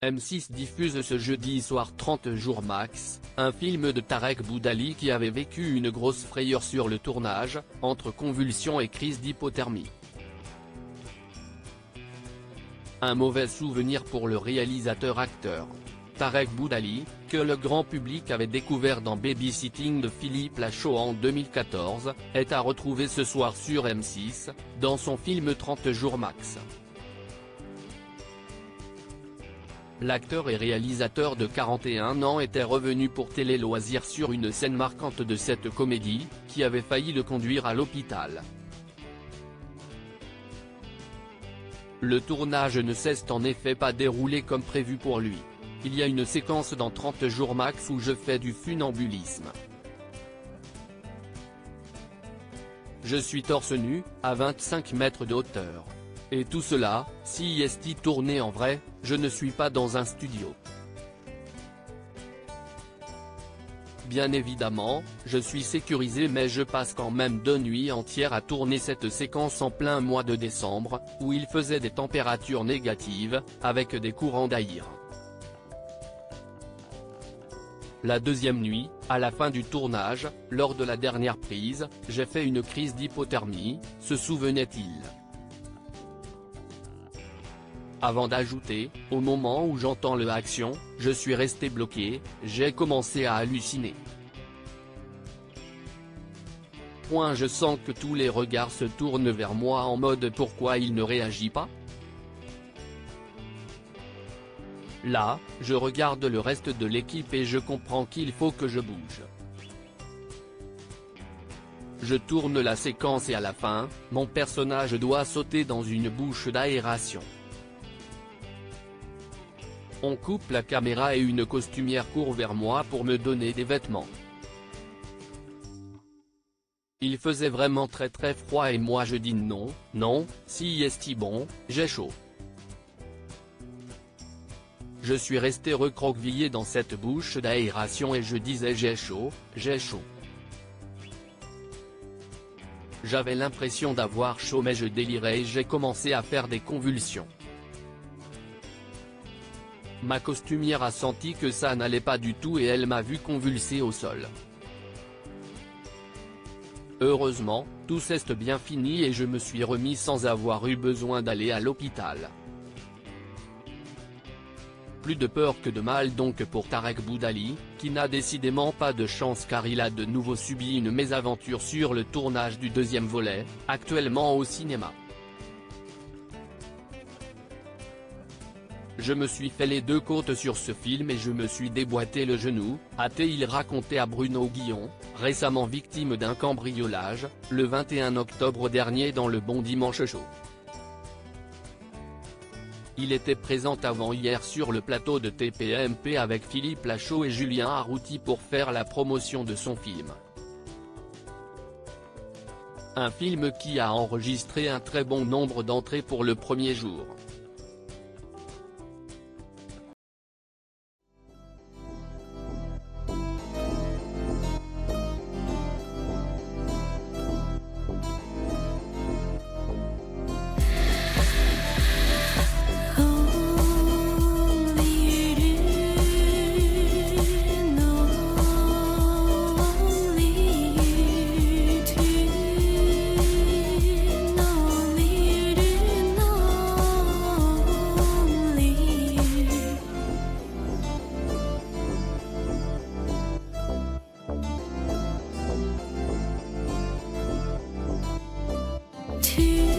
M6 diffuse ce jeudi soir 30 jours max, un film de Tarek Boudali qui avait vécu une grosse frayeur sur le tournage, entre convulsions et crise d'hypothermie. Un mauvais souvenir pour le réalisateur-acteur Tarek Boudali, que le grand public avait découvert dans Babysitting de Philippe Lachaud en 2014, est à retrouver ce soir sur M6, dans son film 30 jours max. L'acteur et réalisateur de 41 ans était revenu pour Télé Loisirs sur une scène marquante de cette comédie, qui avait failli le conduire à l'hôpital. Le tournage ne s'est en effet pas déroulé comme prévu pour lui. Il y a une séquence dans 30 jours max où je fais du funambulisme. Je suis torse nu, à 25 mètres de hauteur. Et tout cela, si est tourné en vrai, je ne suis pas dans un studio. Bien évidemment, je suis sécurisé mais je passe quand même 2 nuits entières à tourner cette séquence en plein mois de décembre, où il faisait des températures négatives, avec des courants d'air. La deuxième nuit, à la fin du tournage, lors de la dernière prise, j'ai fait une crise d'hypothermie, se souvenait-il. Avant d'ajouter, au moment où j'entends le action, je suis resté bloqué, j'ai commencé à halluciner. Je sens que tous les regards se tournent vers moi en mode pourquoi il ne réagit pas ? Là, je regarde le reste de l'équipe et je comprends qu'il faut que je bouge. Je tourne la séquence et à la fin, mon personnage doit sauter dans une bouche d'aération. On coupe la caméra et une costumière court vers moi pour me donner des vêtements. Il faisait vraiment très froid et moi je dis non, si est bon, j'ai chaud. Je suis resté recroquevillé dans cette bouche d'aération et je disais j'ai chaud. J'avais l'impression d'avoir chaud mais je délirais et j'ai commencé à faire des convulsions. Ma costumière a senti que ça n'allait pas du tout et elle m'a vu convulser au sol. Heureusement, tout s'est bien fini et je me suis remis sans avoir eu besoin d'aller à l'hôpital. Plus de peur que de mal donc pour Tarek Boudali, qui n'a décidément pas de chance car il a de nouveau subi une mésaventure sur le tournage du deuxième volet, actuellement au cinéma. Je me suis fait les 2 côtes sur ce film et je me suis déboîté le genou, a-t-il raconté à Bruno Guillon, récemment victime d'un cambriolage, le 21 octobre dernier dans Le Bon Dimanche Show. Il était présent avant-hier sur le plateau de TPMP avec Philippe Lachaud et Julien Arrouti pour faire la promotion de son film. Un film qui a enregistré un très bon nombre d'entrées pour le premier jour. To